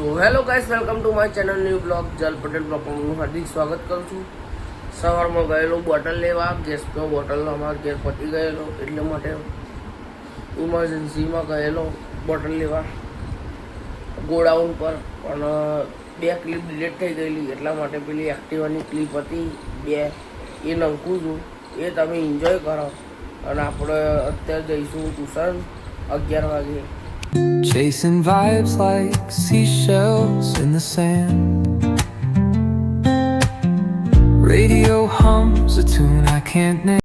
So hello guys, welcome to my channel new vlog. Jal Patel બ્લોગમાં હું હાર્દિક સ્વાગત કરું છું. સવારમાં ગયેલો બોટલ લેવા, ગેસનો બોટલ અમારા ઘેર પતી ગયેલો, એટલે માટે ઇમરજન્સીમાં ગયેલો બોટલ લેવા ગોડાઉન પર. પણ 2 ક્લિપ ડિલીટ થઈ ગયેલી, એટલા માટે પેલી એક્ટિવાની ક્લિપ હતી 2 એ નંખું છું. એ તમે એન્જોય કરો. અને આપણે અત્યારે જઈશું ટ્યુશન 11 વાગે. Chasing vibes like seashells in the sand. Radio hums a tune I can't name.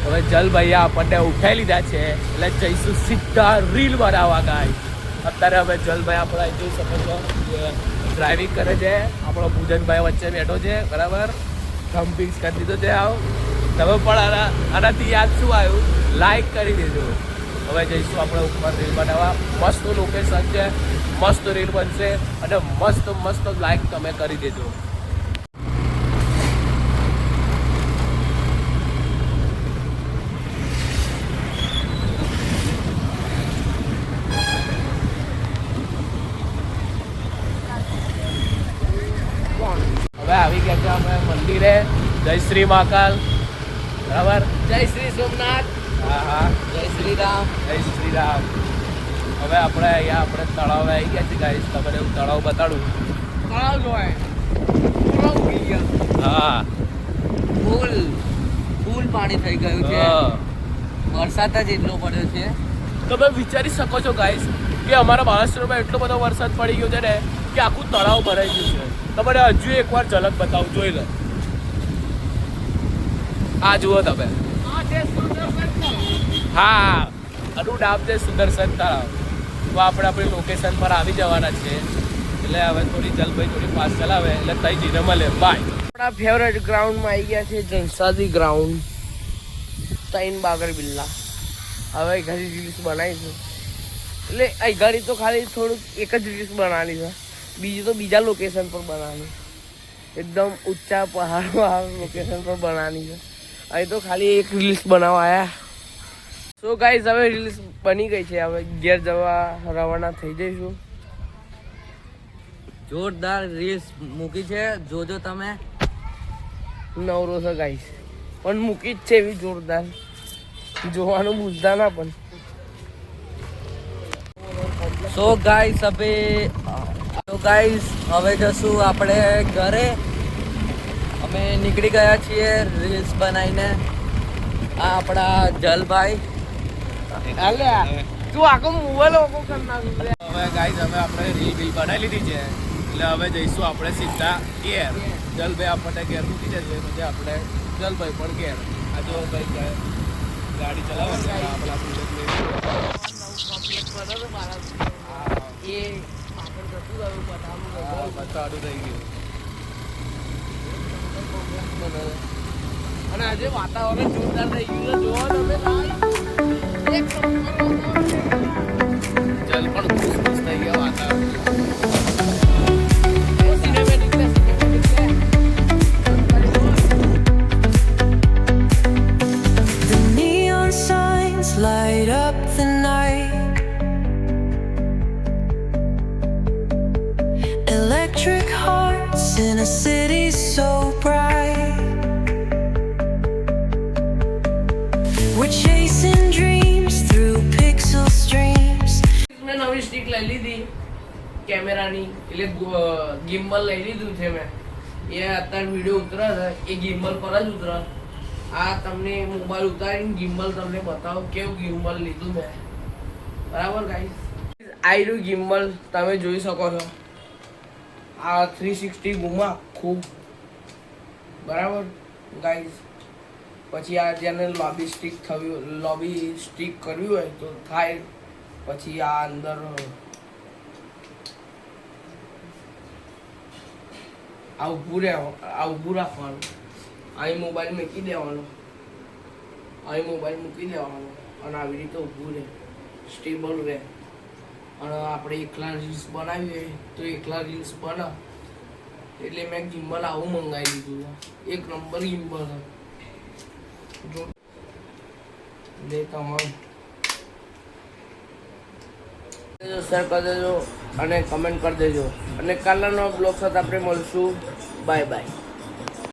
હવે જલભાઈ આપણને ઉઠાઈ લીધા છે, એટલે જઈશું સીધા રીલ બનાવવા. ગાય અત્યારે હવે જલભાઈ આપણે જોઈ શકો છો ડ્રાઇવિંગ કરે છે, આપણો પૂજનભાઈ વચ્ચે બેઠો છે, બરાબર. થમ્બ ફિક્સ કરી દીધો છે. તમે પણ આનાથી યાદ શું આવ્યું, લાઈક કરી દેજો. હવે જઈશું આપણે ઉપર રીલ બનાવવા. મસ્ત લોકેશન છે, મસ્ત રીલ બનશે અને મસ્ત મસ્ત લાઈક તમે કરી દેજો. હવે આવી ગયા છે અમે મંદિરે. જય શ્રી મહાકાલ, બરાબર. જય શ્રી સોમનાથ. હા હા, જય શ્રી રામ. જય શ્રી રામ. હવે આપણે અહીંયા આપણે તળાવ આવી ગયા છે ગાઈસ. તમને હું તળાવ બતાડું. તળાવ જોવાય, તળાવ ઉગી ગયા. હા, ફૂલ પાણી થઈ ગયું છે. વરસાદ જ એટલો પડ્યો છે. તમે વિચારી શકો છો ગાઈસ કે અમારા મહારાષ્ટ્રમાં એટલો બધો વરસાદ પડી ગયો છે ને કે આખું તળાવ ભરાઈ ગયું છે. તમારે હજુ એકવાર ઝલક બતાવું, જોઈ લો. આ જુઓ તમે. હા, આનું નામ છે સુદર્શન તળાવ. તો આપણે આપણી લોકેશન પર આવી જવાના છે, એટલે હવે થોડી જલભાઈ થોડી ફાસ્ટ ચલાવે એટલે તઈ જઈને મળે. બાય. આપણા ફેવરેટ ગ્રાઉન્ડમાં આવી ગયા છે, જલસાદી ગ્રાઉન્ડ, તૈન બાગર બિલ્લા. હવે ઘણી રીલ્સ બનાવીશું, એટલે અહીં ઘડી તો ખાલી થોડુંક એક જ રીલ્સ બનાવવાની છે, બીજી તો બીજા લોકેશન પર બનાવવાની, એકદમ ઊંચા પહાડમાં લોકેશન પર બનાવવાની છે. અહીં તો ખાલી એક રીલ્સ બનાવવા આવ્યા. સો ગાઈઝ, હવે રીલ્સ બની ગઈ છે, હવે ઘેર જવા રવાના થઈ જઈશું. જોરદાર રીલ્સ મૂકી છે, જોજો તમે. નવરો છે ગાઈઝ, પણ મૂકી જ છે એવી જોરદાર, જોવાનું ભૂલતા ના. પણ સો ગાઈસ હવે જશું આપણે ઘરે. અમે નીકળી ગયા છીએ રીલ્સ બનાવીને. આ આપણા જલભાઈ. તું આખો મોબાઈલ ઓકો કરી નાખ્યું. હવે ગાઈઝ, હવે આપણે રીલ બનાવી લીધી છે, એટલે હવે જઈશું આપણે સીધા ઘેર. જલભાઈ આપણને ઘેર મૂકી જશે, પછી આપણે જલભાઈ પણ ઘેર. આ જો ભાઈ ગાડી ચલાવે છે આપણા એ આગળ જતું રહ્યું, બતાડું થઈ ગયું. અને આજે વાતાવરણ જોરદાર થઈ ગયું છે. જોવો તમે એક જલ પણ ખુશ ખુશ થઈ ગયા વાતાવરણ. The neon signs light up the night. Electric hearts in a city so bright. We're chasing dreams through pixel streams. મેં નવી સ્ટિક લઈ લીધી કેમેરાની, એટલે ગિમ્બલ લઈ લીધું છે મેં. એ અત્યારે વિડીયો ઉતરે છે એ ગિમ્બલ પર જ ઉતરે. આ તમને મોબાઈલ ઉતારીને ગિમ્બલ તમને બતાવો કેવું ગિમ્બલ લીધું મેં, બરાબર ગાઈસ. આ રહ્યું ગિમ્બલ, તમે જોઈ શકો છો. આ 360 ઘુમા ખૂબ, બરાબર ગાઈસ. પછી આ જેને લોબી સ્ટિક કરવી હોય તો થાય. પછી આ અંદર આ ઊભું રાખવાનું, અહીં મોબાઈલ મૂકી દેવાનો, અહીં મોબાઈલ મૂકી દેવાનો, અને આવી રીતે ઊભું રહે, સ્ટેબલ રહે. અને આપણે એકલા રીલ્સ બનાવી હોય તો એકલા રીલ્સ બને, એટલે મેં ગિમ્બલ આવું મંગાવી દીધું છે. એક નંબર ગિમ્બલ છે. જો તમારું શેર કરી દેજો અને કમેન્ટ કરી દેજો અને કાલના બ્લોગ સાથે આપણે મળશું બાય બાય.